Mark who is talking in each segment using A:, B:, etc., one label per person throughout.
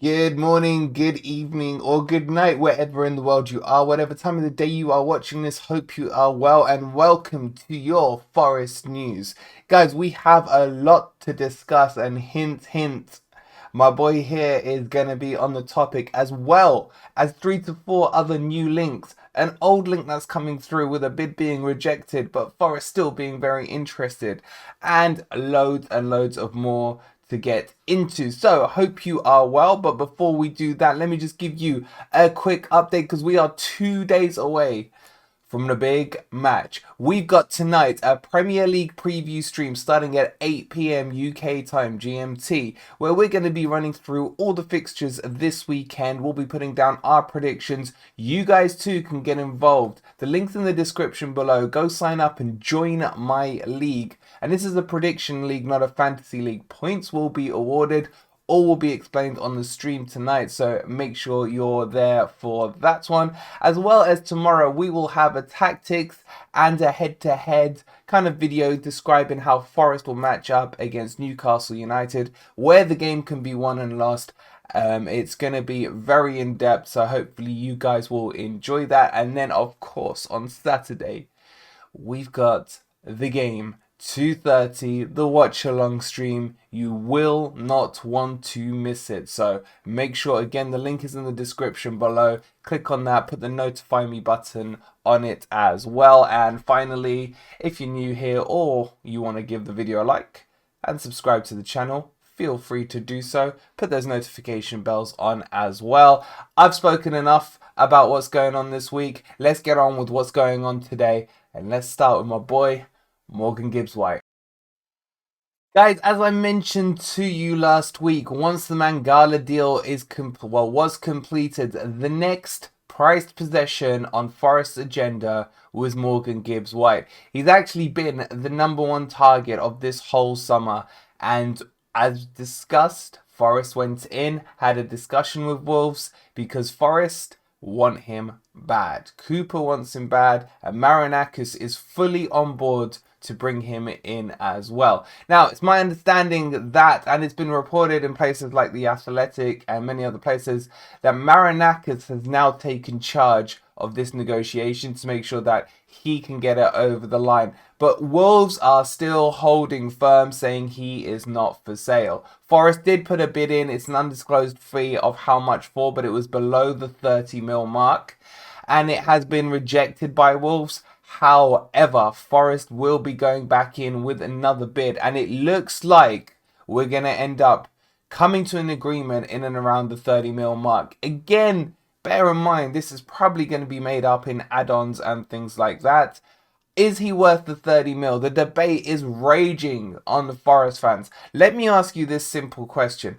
A: Good morning, good evening, or good night, wherever in the world you are, whatever time of the day you are watching this. Hope you are well, and welcome to your Forest News. Guys, we have a lot to discuss, and hint, hint, my boy here is going to be on the topic, as well as 3 to 4 other new links. An old link that's coming through with a bid being rejected, but Forest still being very interested, and loads of more to get into. So I hope you are well, but before we do that, let me just give you a quick update because we are 2 days away from the big match. We've got tonight a Premier League preview stream starting at 8 p.m. UK time GMT, where we're going to be running through all the fixtures this weekend. We'll be putting down our predictions. You guys too can get involved. The link's in the description below. Go sign up and join my league. And this is a prediction league, not a fantasy league. Points will be awarded. All will be explained on the stream tonight, so make sure you're there for that one. As well as tomorrow, we will have a tactics and a head-to-head kind of video describing how Forest will match up against Newcastle United, where the game can be won and lost. It's going to be very in-depth, so hopefully you guys will enjoy that. And then, of course, on Saturday, we've got the game 2:30, the watch along stream. You will not want to miss it, so make sure, again, the link is in the description below. Click on that, put the notify me button on it as well. And finally, if you're new here or you want to give the video a like and subscribe to the channel, feel free to do so. Put those notification bells on as well. I've spoken enough about what's going on this week. Let's get on with what's going on today, and let's start with my boy Morgan Gibbs White. Guys, as I mentioned to you last week, once the Mangala deal was completed, the next prized possession on Forest's agenda was Morgan Gibbs White. He's actually been the #1 target of this whole summer, and as discussed, Forest went in, had a discussion with Wolves because Forest want him bad. Cooper wants him bad, and Marankis is fully on board to bring him in as well. Now, it's my understanding that, and it's been reported in places like The Athletic and many other places, that Marankis has now taken charge of this negotiation to make sure that he can get it over the line. But Wolves are still holding firm, saying he is not for sale. Forest did put a bid in. It's an undisclosed fee of how much for, but it was below the 30 mil mark, and it has been rejected by Wolves. However, Forest will be going back in with another bid, and it looks like we're going to end up coming to an agreement in and around the 30 mil mark. Again, bear in mind, this is probably going to be made up in add-ons and things like that. Is he worth the 30 mil? The debate is raging on the Forest fans. Let me ask you this simple question.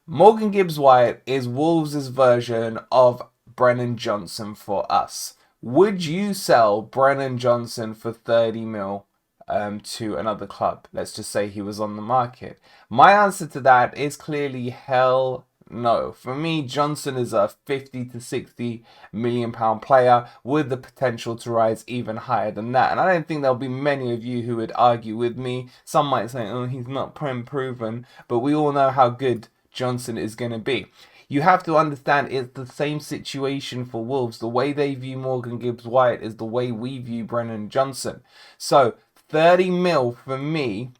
A: Morgan Gibbs White is Wolves' version of Brennan Johnson for us. Would you sell Brennan Johnson for 30 mil to another club? Let's just say he was on the market. My answer to that is clearly hell no. For me, Johnson is a 50 to 60 million pound player with the potential to rise even higher than that. And I don't think there'll be many of you who would argue with me. Some might say, oh, he's not prem proven, but we all know how good Johnson is going to be. You have to understand it's the same situation for Wolves. The way they view Morgan Gibbs White is the way we view Brennan Johnson. So 30 mil for me,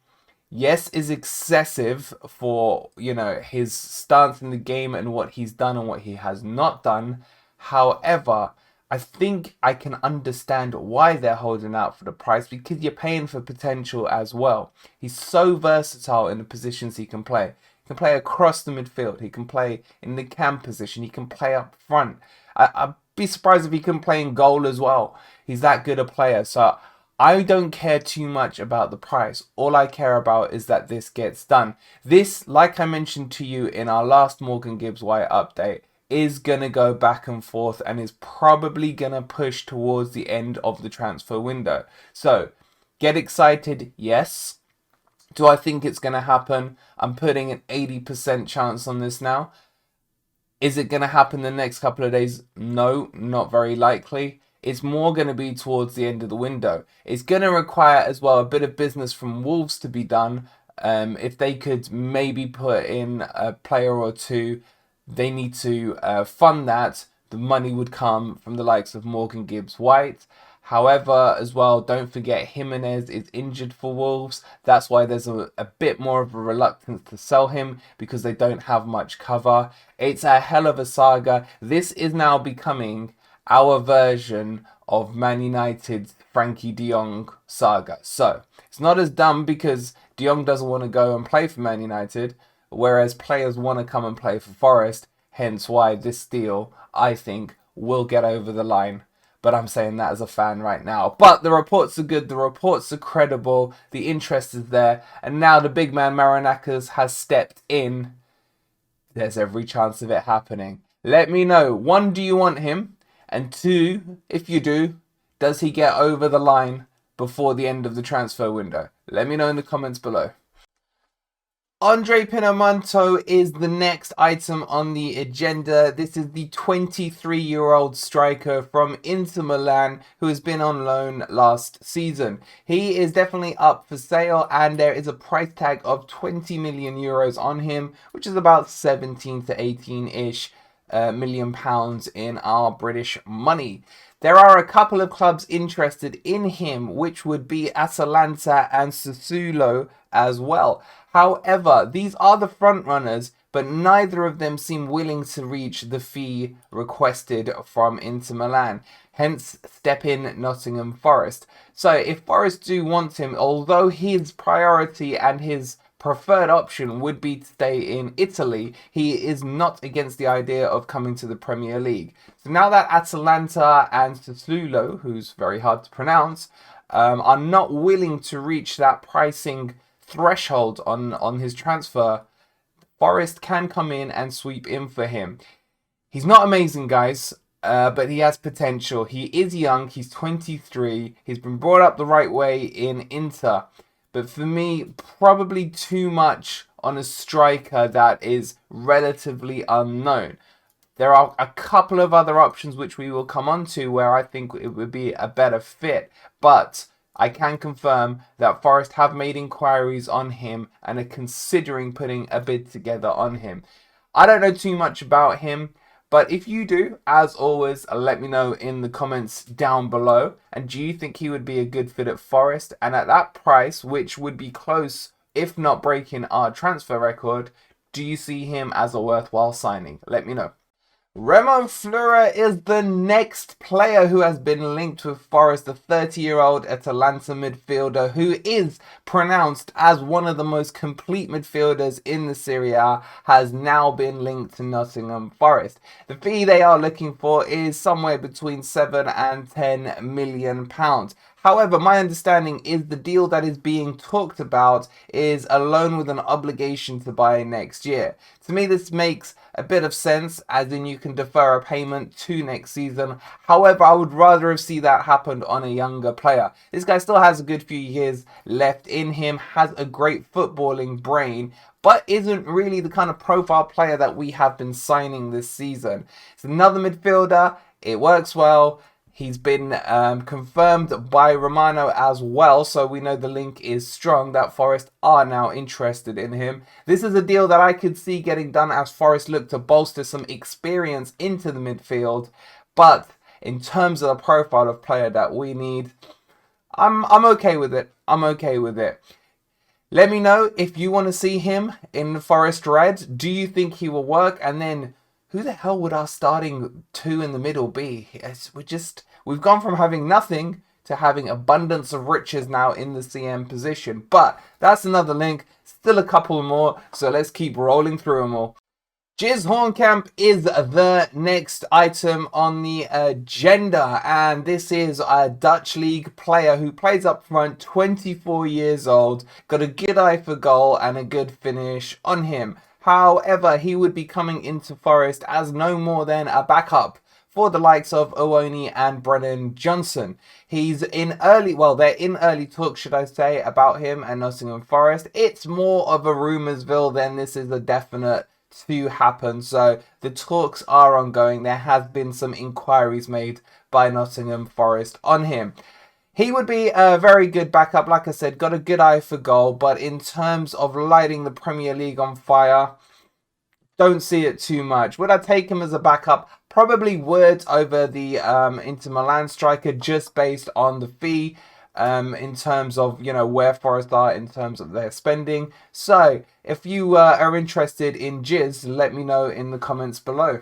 A: yes, is excessive for, his stance in the game and what he's done and what he has not done. However, I think I can understand why they're holding out for the price, because you're paying for potential as well. He's so versatile in the positions he can play. He can play across the midfield. He can play in the cam position. He can play up front. I'd be surprised if he can play in goal as well. He's that good a player. So I don't care too much about the price. All I care about is that this gets done. This, like I mentioned to you in our last Morgan Gibbs White update, is going to go back and forth and is probably going to push towards the end of the transfer window. So get excited, yes. Do I think it's going to happen? I'm putting an 80% chance on this now. Is it going to happen the next couple of days? No, not very likely. It's more going to be towards the end of the window. It's going to require as well a bit of business from Wolves to be done. If they could maybe put in a player or two they need to fund that. The money would come from the likes of Morgan Gibbs White. However, as well, don't forget Jimenez is injured for Wolves. That's why there's a bit more of a reluctance to sell him, because they don't have much cover. It's a hell of a saga. This is now becoming our version of Man United's Frankie de Jong saga. So, it's not as dumb because de Jong doesn't want to go and play for Man United, whereas players want to come and play for Forest. Hence why this deal, I think, will get over the line. But I'm saying that as a fan right now. But the reports are good. The reports are credible. The interest is there. And now the big man Marankis has stepped in. There's every chance of it happening. Let me know. 1, do you want him? And 2, if you do, does he get over the line before the end of the transfer window? Let me know in the comments below. Andrea Pinamonti is the next item on the agenda. This is the 23-year-old striker from Inter Milan who has been on loan last season. He is definitely up for sale, and there is a price tag of 20 million euros on him, which is about 17 to 18-ish million pounds in our British money. There are a couple of clubs interested in him, which would be Atalanta and Sassuolo as well. However, these are the front runners, but neither of them seem willing to reach the fee requested from Inter Milan. Hence, step in Nottingham Forest. So, if Forest do want him, although his priority and his preferred option would be to stay in Italy, he is not against the idea of coming to the Premier League. So now that Atalanta and Sassuolo, who's very hard to pronounce, are not willing to reach that pricing threshold on his transfer, Forest can come in and sweep in for him. He's not amazing, guys, but he has potential. He is young. He's 23. He's been brought up the right way in Inter. But for me, probably too much on a striker that is relatively unknown. There are a couple of other options which we will come on to where I think it would be a better fit. But I can confirm that Forest have made inquiries on him and are considering putting a bid together on him. I don't know too much about him, but if you do, as always, let me know in the comments down below. And do you think he would be a good fit at Forest? And at that price, which would be close, if not breaking our transfer record, do you see him as a worthwhile signing? Let me know. Remo Freuler is the next player who has been linked with Forest, the 30-year-old Atalanta midfielder who is pronounced as one of the most complete midfielders in the Serie A, has now been linked to Nottingham Forest. The fee they are looking for is somewhere between 7 and 10 million pounds. However, my understanding is the deal that is being talked about is a loan with an obligation to buy next year. To me, this makes a bit of sense, as in you can defer a payment to next season. However, I would rather have seen that happen on a younger player. This guy still has a good few years left in him, has a great footballing brain, but isn't really the kind of profile player that we have been signing this season. It's another midfielder. It works well. He's been confirmed by Romano as well, so we know the link is strong, that Forest are now interested in him. This is a deal that I could see getting done as Forest look to bolster some experience into the midfield, but in terms of the profile of player that we need, I'm okay with it. I'm okay with it. Let me know if you want to see him in Forest Red. Do you think he will work? And then, who the hell would our starting two in the middle be? We've gone from having nothing to having abundance of riches now in the CM position. But that's another link. Still a couple more, so let's keep rolling through them all. Jizz Horncamp is the next item on the agenda, and this is a Dutch league player who plays up front, 24 years old, got a good eye for goal and a good finish on him. However, he would be coming into Forest as no more than a backup for the likes of Owoni and Brennan Johnson. He's in early, well, they're in early talk, should I say, about him and Nottingham Forest. It's more of a rumoursville than this is a definite to happen. So the talks are ongoing. There has been some inquiries made by Nottingham Forest on him. He would be a very good backup. Like I said, got a good eye for goal. But in terms of lighting the Premier League on fire, Don't see it too much. Would I take him as a backup? Probably would over the Inter Milan striker, just based on the fee, in terms of, where Forest are in terms of their spending. So if you are interested in Jizz, let me know in the comments below.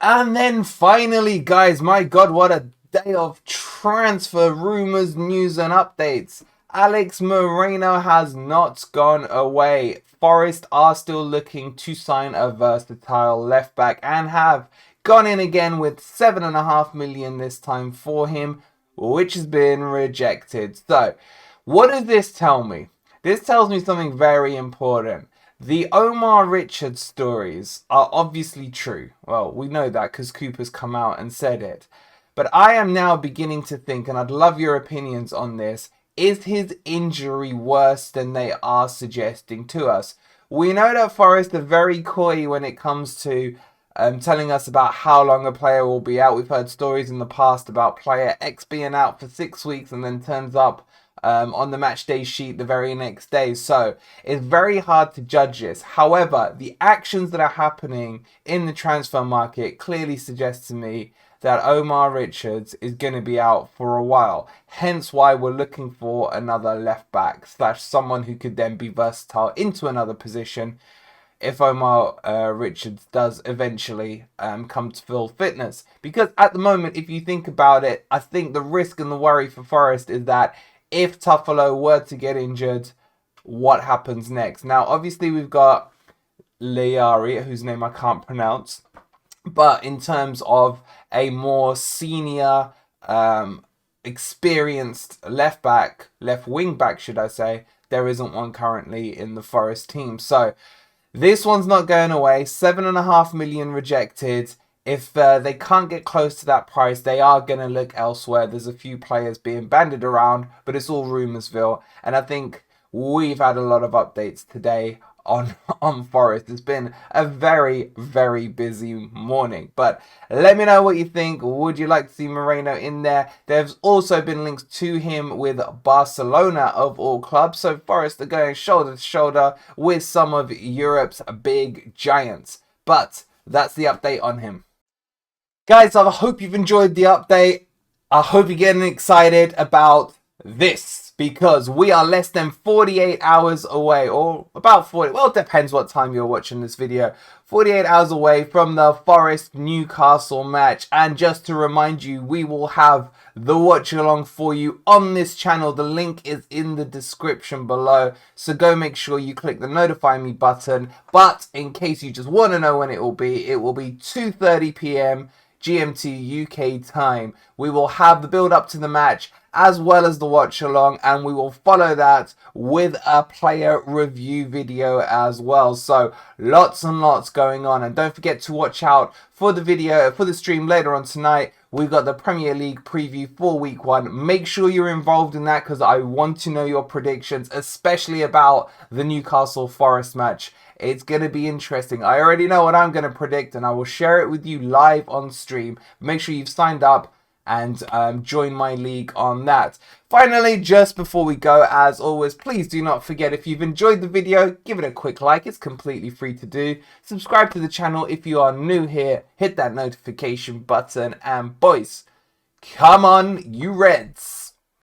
A: And then finally, guys, my God, what a day of transfer rumors, news, and updates. Alex Moreno has not gone away. Forest are still looking to sign a versatile left back and have gone in again with 7.5 million this time for him, which has been rejected. So, what does this tell me? This tells me something very important. The Omar Richards stories are obviously true. Well, we know that because Cooper's come out and said it. But I am now beginning to think, and I'd love your opinions on this, is his injury worse than they are suggesting to us? We know that Forest are very coy when it comes to telling us about how long a player will be out. We've heard stories in the past about player X being out for 6 weeks and then turns up on the match day sheet the very next day. So it's very hard to judge this. However, the actions that are happening in the transfer market clearly suggest to me that Omar Richards is going to be out for a while. Hence why we're looking for another left back / someone who could then be versatile into another position if Omar Richards does eventually come to full fitness. Because at the moment, if you think about it, I think the risk and the worry for Forest is that if Tuffalo were to get injured, what happens next? Now, obviously, we've got Leari, whose name I can't pronounce. But in terms of a more senior, experienced left wing back, should I say, there isn't one currently in the Forest team. So this one's not going away. 7.5 million rejected. If they can't get close to that price, they are going to look elsewhere. There's a few players being bandied around, but it's all rumorsville. And I think we've had a lot of updates today on Forest. It's been a very, very busy morning. But let me know what you think. Would you like to see Moreno in there? There's also been links to him with Barcelona, of all clubs. So Forest are going shoulder to shoulder with some of Europe's big giants. But that's the update on him. Guys, I hope you've enjoyed the update. I hope you're getting excited about this, because we are less than 48 hours away, or about 40, well, it depends what time you're watching this video, 48 hours away from the Forest Newcastle match. And just to remind you, we will have the watch along for you on this channel. The link is in the description below, so go make sure you click the notify me button. But in case you just want to know when it will be 2:30 p.m. GMT UK time. We will have the build up to the match as well as the watch along, and we will follow that with a player review video as well. So lots and lots going on. And don't forget to watch out for the video, for the stream later on tonight. We've got the Premier League preview for week 1. Make sure you're involved in that, because I want to know your predictions, especially about the Newcastle Forest match. It's going to be interesting. I already know what I'm going to predict, and I will share it with you live on stream. Make sure you've signed up and join my league on that. Finally, just before we go, as always, please do not forget, if you've enjoyed the video, give it a quick like. It's completely free to do. Subscribe to the channel if you are new here. Hit that notification button. And boys, come on, you Reds.